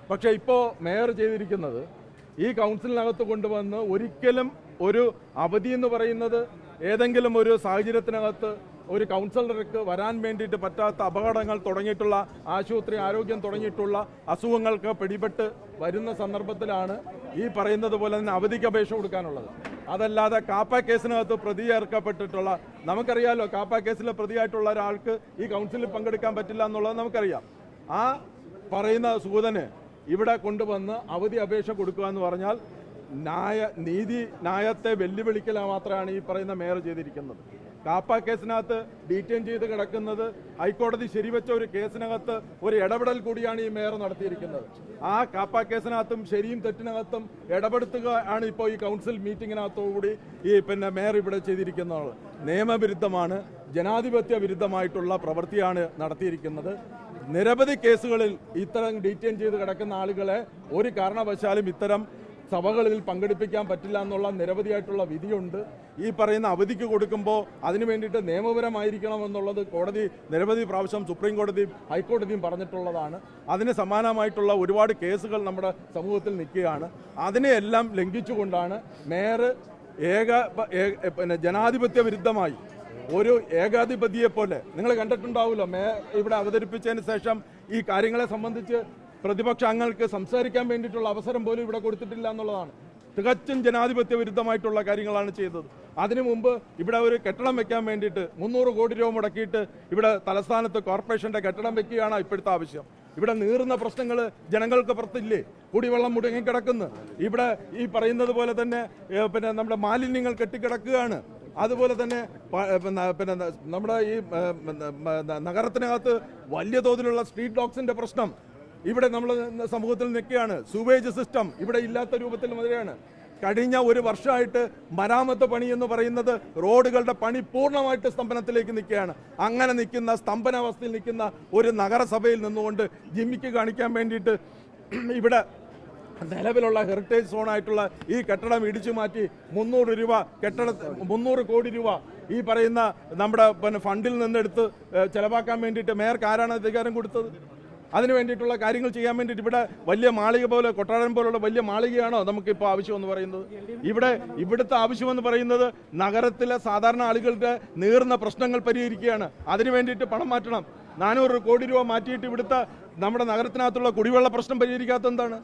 പക്ഷേ ഇപ്പോൾ മേയർ ചെയ്തിരിക്കുന്നത് ഈ കൗൺസിലിനകത്ത് കൊണ്ടുവന്ന് ഒരിക്കലും ഒരു അവധി എന്ന് പറയുന്നത് ഏതെങ്കിലും ഒരു സാഹചര്യത്തിനകത്ത് ഒരു കൗൺസിലർക്ക് വരാൻ വേണ്ടിയിട്ട് പറ്റാത്ത അപകടങ്ങൾ തുടങ്ങിയിട്ടുള്ള ആശുപത്രി ആരോഗ്യം തുടങ്ങിയിട്ടുള്ള അസുഖങ്ങൾക്ക് പിടിപെട്ട് വരുന്ന സന്ദർഭത്തിലാണ് ഈ പറയുന്നത് പോലെ തന്നെ അവധിക്ക് അപേക്ഷ കൊടുക്കാനുള്ളത്. അതല്ലാതെ കാപ്പ കേസിനകത്ത് പ്രതി ചേർക്കപ്പെട്ടിട്ടുള്ള, നമുക്കറിയാമല്ലോ കാപ്പ കേസിലെ പ്രതിയായിട്ടുള്ള ഒരാൾക്ക് ഈ കൗൺസിലിൽ പങ്കെടുക്കാൻ പറ്റില്ല എന്നുള്ളത് നമുക്കറിയാം. ആ പറയുന്ന സൂതന് ഇവിടെ കൊണ്ടുവന്ന് അവധി അപേക്ഷ കൊടുക്കുക എന്ന് പറഞ്ഞാൽ ന്യായത്തെ വെല്ലുവിളിക്കൽ മാത്രമാണ് ഈ പറയുന്ന മേയർ ചെയ്തിരിക്കുന്നത്. കാപ്പ കേസിനകത്ത് ഡീറ്റെയിൻ ചെയ്ത് കിടക്കുന്നത് ഹൈക്കോടതി ശരിവെച്ച ഒരു കേസിനകത്ത് ഒരു ഇടപെടൽ കൂടിയാണ് ഈ മേയർ നടത്തിയിരിക്കുന്നത്. ആ കാപ്പ കേസിനകത്തും ശരിയും തെറ്റിനകത്തും ഇടപെടുത്തുക ആണ് ഇപ്പോൾ ഈ കൗൺസിൽ മീറ്റിങ്ങിനകത്തുകൂടി ഈ മേയർ ഇവിടെ ചെയ്തിരിക്കുന്നത്. നിയമവിരുദ്ധമാണ്, ജനാധിപത്യ വിരുദ്ധമായിട്ടുള്ള പ്രവൃത്തിയാണ് നടത്തിയിരിക്കുന്നത്. നിരവധി കേസുകളിൽ ഇത്തരം ഡീറ്റെയിൻ ചെയ്ത് കിടക്കുന്ന ആളുകളെ ഒരു കാരണവശാലും ഇത്തരം സഭകളിൽ പങ്കെടുപ്പിക്കാൻ പറ്റില്ല എന്നുള്ള നിരവധിയായിട്ടുള്ള വിധിയുണ്ട്. ഈ പറയുന്ന അവധിക്ക് കൊടുക്കുമ്പോൾ അതിനു വേണ്ടിയിട്ട് നിയമപരമായിരിക്കണം എന്നുള്ളത് കോടതി നിരവധി പ്രാവശ്യം സുപ്രീം കോടതിയും ഹൈക്കോടതിയും പറഞ്ഞിട്ടുള്ളതാണ്. അതിന് സമാനമായിട്ടുള്ള ഒരുപാട് കേസുകൾ നമ്മുടെ സമൂഹത്തിൽ നിൽക്കുകയാണ്. അതിനെയെല്ലാം ലംഘിച്ചുകൊണ്ടാണ് മേയർ ജനാധിപത്യ വിരുദ്ധമായി ഒരു ഏകാധിപതിയെ പോലെ നിങ്ങൾ കണ്ടിട്ടുണ്ടാവുമല്ലോ, ഇവിടെ അവതരിപ്പിച്ചതിന് ശേഷം ഈ കാര്യങ്ങളെ സംബന്ധിച്ച് പ്രതിപക്ഷ അംഗങ്ങൾക്ക് സംസാരിക്കാൻ വേണ്ടിയിട്ടുള്ള അവസരം പോലും ഇവിടെ കൊടുത്തിട്ടില്ല എന്നുള്ളതാണ്. തികച്ചും ജനാധിപത്യ വിരുദ്ധമായിട്ടുള്ള കാര്യങ്ങളാണ് ചെയ്തത്. അതിനു മുമ്പ് ഇവിടെ ഒരു കെട്ടിടം വെക്കാൻ വേണ്ടിയിട്ട് 300 കോടി രൂപ മുടക്കിയിട്ട് ഇവിടെ തലസ്ഥാനത്ത് കോർപ്പറേഷന്റെ കെട്ടിടം വെക്കുകയാണ് ഇപ്പോഴത്തെ ആവശ്യം. ഇവിടെ നീറുന്ന പ്രശ്നങ്ങൾ ജനങ്ങൾക്ക് പുറത്തില്ലേ? കുടിവെള്ളം മുടങ്ങിക്കിടക്കുന്നു. ഇവിടെ ഈ പറയുന്നത് പോലെ തന്നെ നമ്മുടെ മാലിന്യങ്ങൾ കെട്ടിക്കിടക്കുകയാണ്. അതുപോലെ തന്നെ നമ്മുടെ ഈ നഗരത്തിനകത്ത് വലിയ തോതിലുള്ള സ്ട്രീറ്റ് ഡോഗ്സിന്റെ പ്രശ്നം ഇവിടെ നമ്മൾ സമൂഹത്തിൽ നിൽക്കുകയാണ്. സൂവേജ് സിസ്റ്റം ഇവിടെ ഇല്ലാത്ത രൂപത്തിൽ വരികയാണ്. കഴിഞ്ഞ ഒരു വർഷമായിട്ട് മരാമത്ത് പണി എന്ന് പറയുന്നത് റോഡുകളുടെ പണി പൂർണ്ണമായിട്ട് സ്തംഭനത്തിലേക്ക് നിൽക്കുകയാണ്. അങ്ങനെ നിൽക്കുന്ന സ്തംഭനാവസ്ഥയിൽ നിൽക്കുന്ന ഒരു നഗരസഭയിൽ നിന്നുകൊണ്ട് ജിമ്മിക്ക് കാണിക്കാൻ വേണ്ടിയിട്ട് ഇവിടെ നിലവിലുള്ള ഹെറിറ്റേജ് സോണായിട്ടുള്ള ഈ കെട്ടിടം ഇടിച്ചു മാറ്റി 300 കോടി രൂപ ഈ പറയുന്ന നമ്മുടെ ഫണ്ടിൽ നിന്നെടുത്ത് ചെലവാക്കാൻ വേണ്ടിയിട്ട് മേയർക്ക് ആരാണ് അധികാരം കൊടുത്തത്? അതിനു വേണ്ടിയിട്ടുള്ള കാര്യങ്ങൾ ചെയ്യാൻ വേണ്ടിയിട്ട് ഇവിടെ വലിയ മാളിക പോലെ, കൊട്ടാരം പോലുള്ള വലിയ മാളികയാണോ നമുക്കിപ്പോൾ ആവശ്യമെന്ന് പറയുന്നത്? ഇവിടുത്തെ ആവശ്യമെന്ന് പറയുന്നത് നഗരത്തിലെ സാധാരണ ആളുകളുടെ നീറുന്ന പ്രശ്നങ്ങൾ പരിഹരിക്കുകയാണ്. അതിനു വേണ്ടിയിട്ട് പണം മാറ്റണം. 400 കോടി രൂപ മാറ്റിയിട്ട് ഇവിടുത്തെ നമ്മുടെ നഗരത്തിനകത്തുള്ള കുടിവെള്ള പ്രശ്നം പരിഹരിക്കാത്ത എന്താണ്?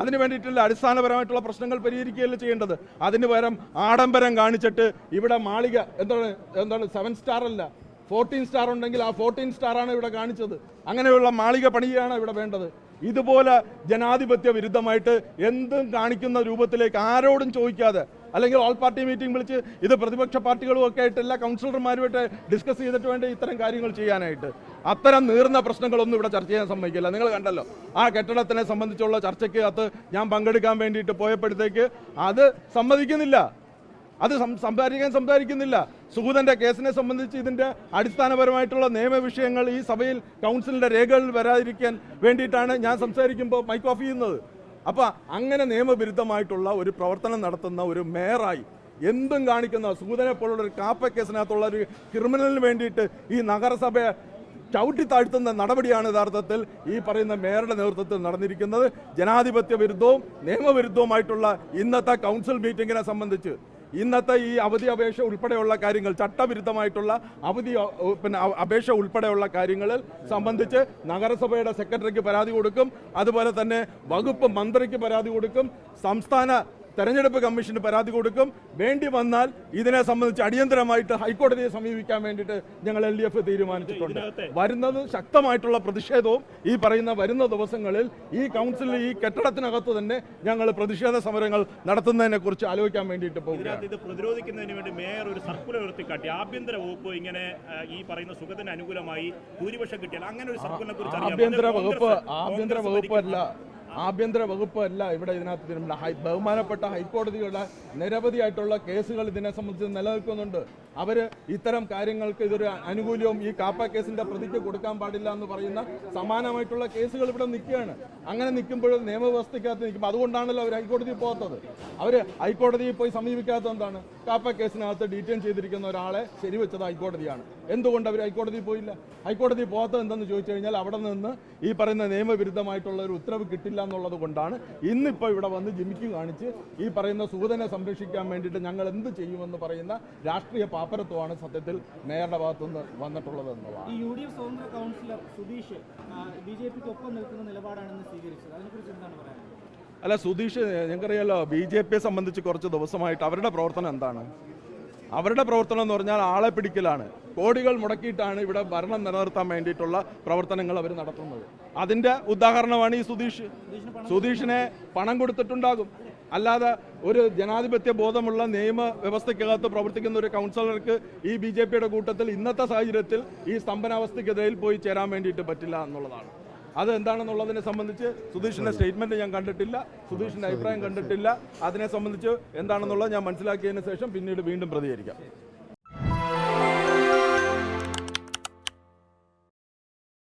അതിന് വേണ്ടിയിട്ടുള്ള അടിസ്ഥാനപരമായിട്ടുള്ള പ്രശ്നങ്ങൾ പരിഹരിക്കുകയല്ല ചെയ്യേണ്ടത്. അതിന് പകരം ആഡംബരം കാണിച്ചിട്ട് ഇവിടെ മാളിക എന്താണ് 7 സ്റ്റാർ അല്ല 14 സ്റ്റാർ ഉണ്ടെങ്കിൽ ആ 14 സ്റ്റാറാണ് ഇവിടെ കാണിച്ചത്. അങ്ങനെയുള്ള മാളിക പണിയാണ് ഇവിടെ വേണ്ടത്. ഇതുപോലെ ജനാധിപത്യ വിരുദ്ധമായിട്ട് എന്തും കാണിക്കുന്ന രൂപത്തിലേക്ക് ആരോടും ചോദിക്കാതെ, അല്ലെങ്കിൽ ഓൾ പാർട്ടി മീറ്റിംഗ് വിളിച്ച് ഇത് പ്രതിപക്ഷ പാർട്ടികളും ഒക്കെ ആയിട്ട് എല്ലാ കൗൺസിലർമാരുമായിട്ട് ഡിസ്കസ് ചെയ്തിട്ട് വേണ്ട ഇത്തരം കാര്യങ്ങൾ ചെയ്യാനായിട്ട്. അത്തരം നീറുന്ന പ്രശ്നങ്ങളൊന്നും ഇവിടെ ചർച്ച ചെയ്യാൻ സമ്മതിക്കില്ല. നിങ്ങൾ കണ്ടല്ലോ ആ കെട്ടിടത്തിനെ സംബന്ധിച്ചുള്ള ചർച്ചയ്ക്ക് അത് ഞാൻ പങ്കെടുക്കാൻ വേണ്ടിയിട്ട് പോയപ്പോഴത്തേക്ക് അത് സമ്മതിക്കുന്നില്ല, അത് സംസാരിക്കുന്നില്ല. സുഗതന്റെ കേസിനെ സംബന്ധിച്ച് ഇതിന്റെ അടിസ്ഥാനപരമായിട്ടുള്ള നിയമവിഷയങ്ങൾ ഈ സഭയിൽ കൗൺസിലിന്റെ രേഖകളിൽ വരാതിരിക്കാൻ വേണ്ടിയിട്ടാണ് ഞാൻ സംസാരിക്കുമ്പോൾ മൈക്ക് ഓഫ് ചെയ്യുന്നത്. അപ്പോൾ അങ്ങനെ നിയമവിരുദ്ധമായിട്ടുള്ള ഒരു പ്രവർത്തനം നടത്തുന്ന ഒരു മേയറായി എന്തും കാണിക്കുന്ന സുഗതനെ പോലുള്ള ഒരു കാപ്പ കേസിനകത്തുള്ള ഒരു ക്രിമിനലിന് വേണ്ടിയിട്ട് ഈ നഗരസഭയെ ചവിട്ടി താഴ്ത്തുന്ന നടപടിയാണ് യഥാർത്ഥത്തിൽ ഈ പറയുന്ന മേയറുടെ നേതൃത്വത്തിൽ നടന്നിരിക്കുന്നത്. ജനാധിപത്യ വിരുദ്ധവും നിയമവിരുദ്ധവുമായിട്ടുള്ള ഇന്നത്തെ കൗൺസിൽ മീറ്റിങ്ങിനെ സംബന്ധിച്ച് ഇന്നത്തെ ഈ അവധി അപേക്ഷ ഉൾപ്പെടെയുള്ള കാര്യങ്ങൾ, ചട്ടവിരുദ്ധമായിട്ടുള്ള അപേക്ഷ ഉൾപ്പെടെയുള്ള കാര്യങ്ങളിൽ സംബന്ധിച്ച് നഗരസഭയുടെ സെക്രട്ടറിക്ക് പരാതി കൊടുക്കും. അതുപോലെ തന്നെ വകുപ്പ് മന്ത്രിക്ക് പരാതി കൊടുക്കും. സംസ്ഥാന തെരഞ്ഞെടുപ്പ് കമ്മീഷന് പരാതി കൊടുക്കും. വേണ്ടി വന്നാൽ ഇതിനെ സംബന്ധിച്ച് അടിയന്തരമായിട്ട് ഹൈക്കോടതിയെ സമീപിക്കാൻ വേണ്ടിയിട്ട് ഞങ്ങൾ LDF തീരുമാനിച്ചിട്ടുണ്ട്. വരുന്നത് ശക്തമായിട്ടുള്ള പ്രതിഷേധവും ഈ പറയുന്ന വരുന്ന ദിവസങ്ങളിൽ ഈ കൗൺസിലിൽ ഈ കെട്ടിടത്തിനകത്ത് തന്നെ ഞങ്ങൾ പ്രതിഷേധ സമരങ്ങൾ നടത്തുന്നതിനെ കുറിച്ച് ആലോചിക്കാൻ വേണ്ടിയിട്ട് പോകുക. ഇത് പ്രതിരോധിക്കുന്നതിന് വേണ്ടി മേയർ ഒരു സർക്കുലർ ഉയർത്തിക്കാട്ടി ആഭ്യന്തര വകുപ്പ് ഇങ്ങനെ ഈ പറയുന്ന സുഗതന് അനുകൂലമായി ഭൂരിപക്ഷം കിട്ടിയാൽ അങ്ങനെ ഒരു സർക്കുലറിനെ കുറിച്ച് ആഭ്യന്തര വകുപ്പ് അല്ല ഇവിടെ ഇതിനകത്ത് ബഹുമാനപ്പെട്ട ഹൈക്കോടതിയുടെ നിരവധിയായിട്ടുള്ള കേസുകൾ ഇതിനെ സംബന്ധിച്ച് നിലനിൽക്കുന്നുണ്ട്. അവർ ഇത്തരം കാര്യങ്ങൾക്ക് ഇതൊരു അനുകൂല്യവും ഈ കാപ്പ കേസിന്റെ പ്രതിക്ക് കൊടുക്കാൻ പാടില്ല എന്ന് പറയുന്ന സമാനമായിട്ടുള്ള കേസുകൾ ഇവിടെ നിൽക്കുകയാണ്. അങ്ങനെ നിൽക്കുമ്പോൾ നിയമവ്യവസ്ഥയ്ക്കകത്ത് നിൽക്കുമ്പോൾ അതുകൊണ്ടാണല്ലോ അവർ ഹൈക്കോടതിയിൽ പോകാത്തത്. അവർ ഹൈക്കോടതിയിൽ പോയി സമീപിക്കാത്തത് എന്താണ്? കാപ്പ കേസിനകത്ത് ഡീറ്റെയിൻ ചെയ്തിരിക്കുന്ന ഒരാളെ ശരിവെച്ചത് ഹൈക്കോടതിയാണ്. എന്തുകൊണ്ട് അവർ ഹൈക്കോടതിയിൽ പോയില്ല? ഹൈക്കോടതി പോകാത്തത് എന്തെന്ന് ചോദിച്ചു കഴിഞ്ഞാൽ അവിടെ നിന്ന് ഈ പറയുന്ന നിയമവിരുദ്ധമായിട്ടുള്ള ഒരു ഉത്തരവ് കിട്ടില്ല എന്നുള്ളത് കൊണ്ടാണ് ഇന്നിപ്പോൾ ഇവിടെ വന്ന് ജിമിക്ക് കാണിച്ച് ഈ പറയുന്ന സൂതനെ സംരക്ഷിക്കാൻ വേണ്ടിയിട്ട് ഞങ്ങൾ എന്ത് ചെയ്യുമെന്ന് പറയുന്ന രാഷ്ട്രീയ പാപ്പരത്വമാണ് സത്യത്തിൽ മേയറുടെ ഭാഗത്തുനിന്ന് വന്നിട്ടുള്ളത് എന്നുള്ളതാണ്. ഈ UDF സ്വതന്ത്ര കൗൺസിലർ സുധീഷ് BJPക്ക് ഒപ്പം നിൽക്കുന്ന നിലപാടാണെന്ന് സ്വീകരിച്ചത്, അതിനെക്കുറിച്ച് എന്താണ് പറയാനുള്ളത്? അല്ല, സുധീഷ് ഞങ്ങൾക്കറിയാലോ BJPയെ സംബന്ധിച്ച് കുറച്ച് ദിവസമായിട്ട് അവരുടെ പ്രവർത്തനം എന്താണ്? അവരുടെ പ്രവർത്തനം എന്ന് പറഞ്ഞാൽ ആളെ പിടിക്കലാണ്. കോടികൾ മുടക്കിയിട്ടാണ് ഇവിടെ ഭരണം നിലനിർത്താൻ വേണ്ടിയിട്ടുള്ള പ്രവർത്തനങ്ങൾ അവർ നടത്തുന്നത്. അതിൻ്റെ ഉദാഹരണമാണ് ഈ സുധീഷ്. സുധീഷിനെ പണം കൊടുത്തിട്ടുണ്ടാകും. അല്ലാതെ ഒരു ജനാധിപത്യ ബോധമുള്ള നിയമ വ്യവസ്ഥയ്ക്കകത്ത് പ്രവർത്തിക്കുന്ന ഒരു കൗൺസിലർക്ക് ഈ BJPയുടെ കൂട്ടത്തിൽ ഇന്നത്തെ സാഹചര്യത്തിൽ ഈ സ്തംഭനാവസ്ഥയ്ക്കെതിരെ പോയി ചേരാൻ വേണ്ടിയിട്ട് പറ്റില്ല എന്നുള്ളതാണ്. അത് എന്താണെന്നുള്ളതിനെ സംബന്ധിച്ച് സുധീഷിൻ്റെ സ്റ്റേറ്റ്മെൻറ്റ് ഞാൻ കണ്ടിട്ടില്ല, സുധീഷിൻ്റെ അഭിപ്രായം കണ്ടിട്ടില്ല. അതിനെ സംബന്ധിച്ച് എന്താണെന്നുള്ളത് ഞാൻ മനസ്സിലാക്കിയതിന് ശേഷം പിന്നീട് വീണ്ടും പ്രതികരിക്കാം.